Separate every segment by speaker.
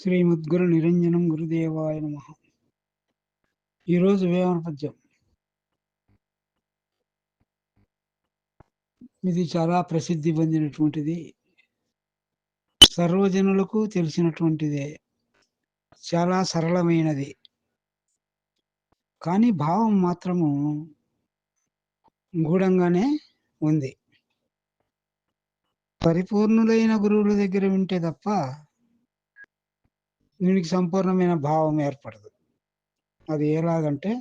Speaker 1: శ్రీమద్గురు నిరంజనం గురుదేవాయ నమః. ఈరోజు వేమన పద్యం. ఇది చాలా ప్రసిద్ధి పొందినటువంటిది, సర్వజనులకు తెలిసినటువంటిదే, చాలా సరళమైనది. కానీ భావం మాత్రము గూఢంగానే ఉంది. పరిపూర్ణులైన గురువుల దగ్గర వింటే తప్ప దీనికి సంపూర్ణమైన భావం ఏర్పడదు. అది ఎలాగంటే,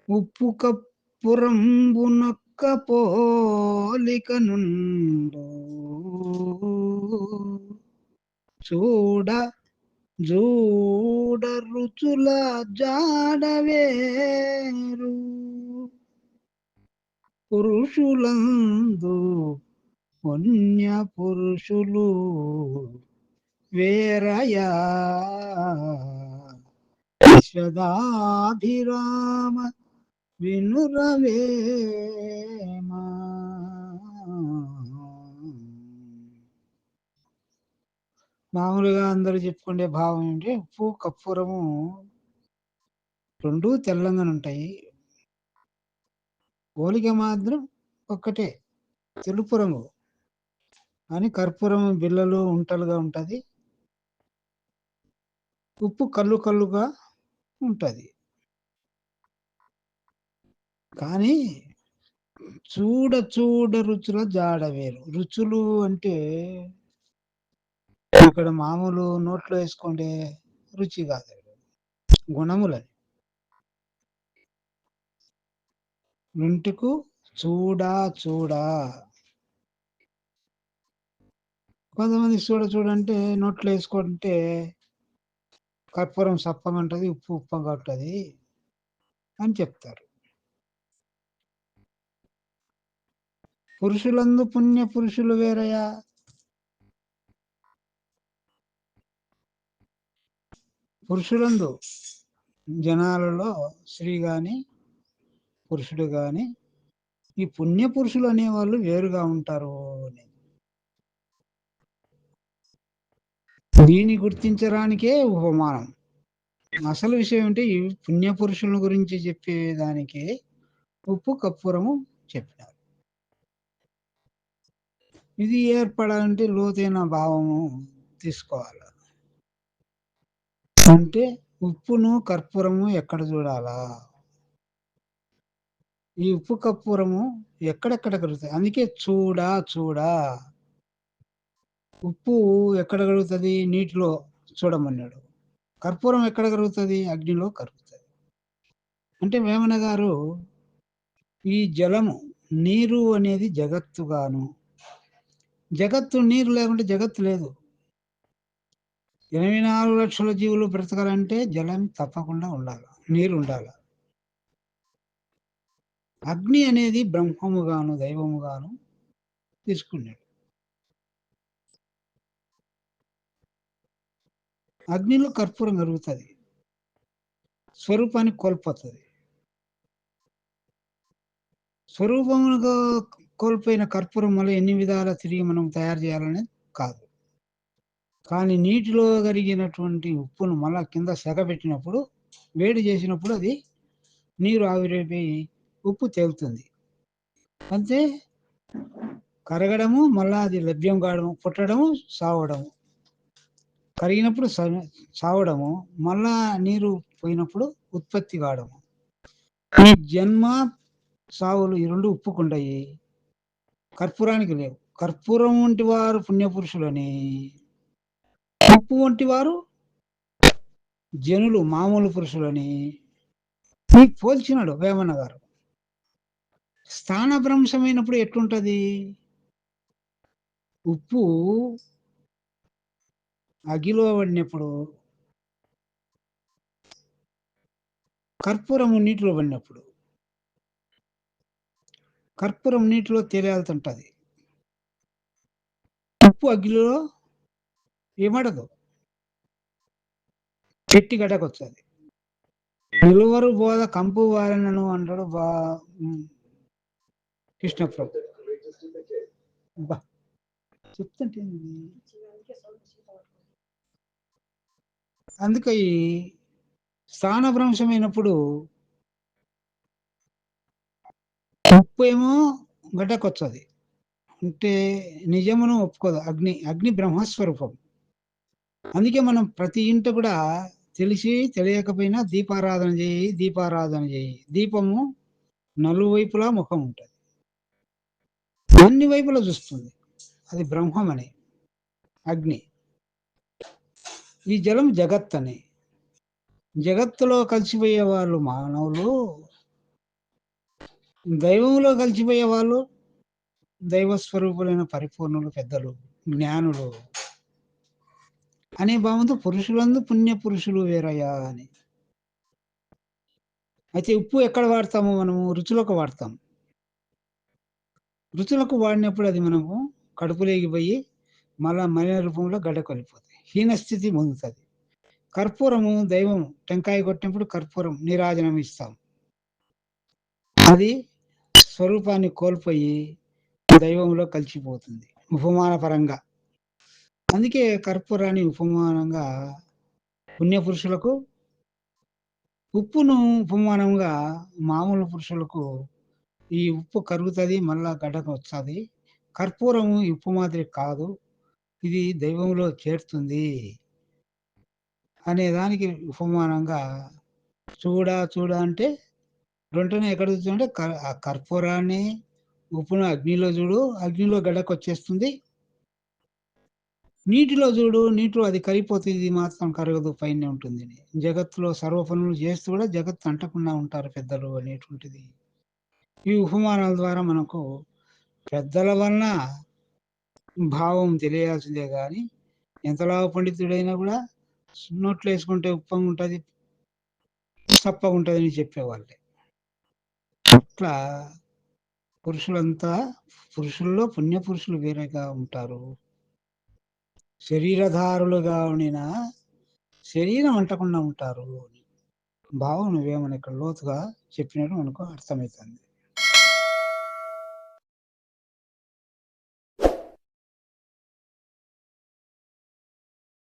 Speaker 1: ఉప్పు కప్పురంబునొక్క పోలిక నుండు చూడ జూడ రుచుల జాడవేరు పురుషులందు పుణ్య పురుషులు వేరయా విశ్వదాభిరామ వినురవేమా. మామూలుగా అందరూ చెప్పుకునే భావం ఏంటి? ఉప్పు కర్పూరము రెండూ తెల్లంగానే ఉంటాయి, పోలిక మాత్రం ఒక్కటే, తెలుపు రంగు. కానీ కర్పూరం బిళ్ళలు ఉంటలుగా ఉంటుంది, ఉప్పు కళ్ళు కళ్ళుగా ఉంటుంది. కానీ చూడ చూడ రుచుల జాడ వేరు. రుచులు అంటే ఇక్కడ మామూలు నోట్లో వేసుకుంటే రుచి కాదు, గుణములని. ఇంటికు చూడా చూడా. కొంతమంది చూడంటే నోట్లో వేసుకుంటే కర్పూరం సప్పగా ఉంటుంది, ఉప్పు ఉప్పగా ఉంటుంది అని చెప్తారు. పురుషులందు పుణ్య పురుషులు వేరయా. పురుషులందు జనాలలో స్త్రీ గాని పురుషుడు గాని ఈ పుణ్య పురుషులు అనేవాళ్ళు వేరుగా ఉంటారు అని. దీన్ని గుర్తించడానికే ఉపమానం. అసలు విషయం ఏంటి? ఈ పుణ్య పురుషుల గురించి చెప్పేదానికి ఉప్పు కర్పూరము చెప్పినారు. ఇది ఏర్పడాలంటే లోతైన భావము తీసుకోవాలి. అంటే ఉప్పును కర్పూరము ఎక్కడ చూడాలా? ఈ ఉప్పు కర్పూరము ఎక్కడెక్కడ కలుగుతాయి? అందుకే చూడా చూడా. ఉప్పు ఎక్కడ కలుగుతుంది? నీటిలో చూడమన్నాడు. కర్పూరం ఎక్కడ కలుగుతుంది? అగ్నిలో కరుగుతుంది. అంటే వేమన గారు ఈ జలము, నీరు అనేది జగత్తుగాను, జగత్తు నీరు లేకుంటే జగత్తు లేదు. 84 లక్షల జీవులు బ్రతకాలంటే జలం తప్పకుండా ఉండాలి, నీరు ఉండాలి. అగ్ని అనేది బ్రహ్మముగాను దైవముగాను తీసుకున్నాడు. అగ్నిలో కర్పూరం కలుగుతుంది, స్వరూపాన్ని కోల్పోతుంది. స్వరూపముగా కోల్పోయిన కర్పూరం వల్ల ఎన్ని విధాల తిరిగి మనం తయారు చేయాలనేది కాదు. కానీ నీటిలో కరిగినటువంటి ఉప్పును మళ్ళా కింద సెగబెట్టినప్పుడు, వేడి చేసినప్పుడు అది నీరు ఆవిరైపోయి ఉప్పు తేలుతుంది. అంతే, కరగడము, మళ్ళా అది లభ్యం కావడము, పుట్టడము, సావడము. కరిగినప్పుడు సావడము, మళ్ళా నీరు పోయినప్పుడు ఉత్పత్తి కావడము. ఈ జన్మ సావులు ఈ రెండు ఉప్పుకుంటాయి, కర్పూరానికి లేవు. కర్పూరం వంటి వారు పుణ్యపురుషులని, ఉప్పు వంటి వారు జనులు మామూలు పురుషులని మీకు పోల్చినాడు వేమన్న గారు. స్థానభ్రంశమైనప్పుడు ఎట్లుంటది? ఉప్పు అగ్గిలో పడినప్పుడు, కర్పూరము నీటిలో పడినప్పుడు. కర్పూరం నీటిలో తేలియాలుతుంటది, ఉప్పు అగ్గిలో ఏమడదు, పెట్టి గడ్డకొచ్చది. నిలువరు బోధ కంపు వారనను అంటాడు కృష్ణప్రభు. చెప్తుంటే అందుకే ఈ స్థానభ్రంశమైనప్పుడు ఉప్పు ఏమో గడ్డకొచ్చది. అంటే నిజమును ఒప్పుకోదు. అగ్ని బ్రహ్మస్వరూపం. అందుకే మనం ప్రతి ఇంట కూడా తెలిసి తెలియకపోయినా దీపారాధన జేయి, దీపారాధన జేయి. దీపము నలువైపులా ముఖం ఉంటది. అన్ని వైపులా చూస్తుంది. అది బ్రహ్మమని, అగ్ని. ఈ జలం జగత్తని. జగత్తులో కలిసిపోయే వాళ్ళు మానవులు, దైవంలో కలిసిపోయే వాళ్ళు దైవ స్వరూపులైన పరిపూర్ణులు, పెద్దలు, జ్ఞానులు అనే భావంతో పురుషులందు పుణ్య పురుషులు వేరయ్యా అని. అయితే ఉప్పు ఎక్కడ వాడతాము మనము? రుచులకు వాడతాం. రుచులకు వాడినప్పుడు అది మనము కడుపులోకి పోయి మళ్ళా మలిన రూపంలో గడ్డకొలిపోతాయి. హీనస్థితి పొందుతది. కర్పూరము దైవం టెంకాయ కొట్టినప్పుడు కర్పూరం నీరాజనం ఇస్తాం. అది స్వరూపాన్ని కోల్పోయి దైవంలో కలిసిపోతుంది ఉపమాన పరంగా. అందుకే కర్పూరాన్ని ఉపమానంగా పుణ్యపురుషులకు, ఉప్పును ఉపమానంగా మామూలు పురుషులకు ఈ ఉప్పు కరుగుతది, మళ్ళా గడ్డకొస్తది. కర్పూరము ఈ ఉప్పు మాదిరి కాదు. ఇది దైవంలో చేరుతుంది అనే దానికి ఉపమానంగా చూడ అంటే వెంటనే ఎక్కడ చూస్తామంటే ఆ కర్పూరాన్ని, ఉప్పును అగ్నిలో చూడు, అగ్నిలో గడ్డకొచ్చేస్తుంది. నీటిలో చూడు, నీటిలో అది కరిగిపోతే ఇది మాత్రం కరగదు పైనే ఉంటుందని. జగత్తులో సర్వ పనులు చేస్తూ కూడా జగత్తు అంటకుండా ఉంటారు పెద్దలు అనేటువంటిది. ఈ ఉపమానాల ద్వారా మనకు పెద్దల వలన భావం తెలియాల్సిందే గాని, ఎంతలా పండితుడైనా కూడా నోట్లో ఏసుకుంటే ఉప్పగుంటది, సప్పగుంటదని చెప్పేవాళ్ళే. అట్లా పురుషులంతా పురుషుల్లో పుణ్య పురుషులు వేరేగా ఉంటారు. శరీరధారులుగా ఉండిన శరీరం అంటకుండా ఉంటారు అని భావం నువ్వేమన్నా ఇక్కడ లోతుగా చెప్పినట్టు మనకు అర్థమైతుంది.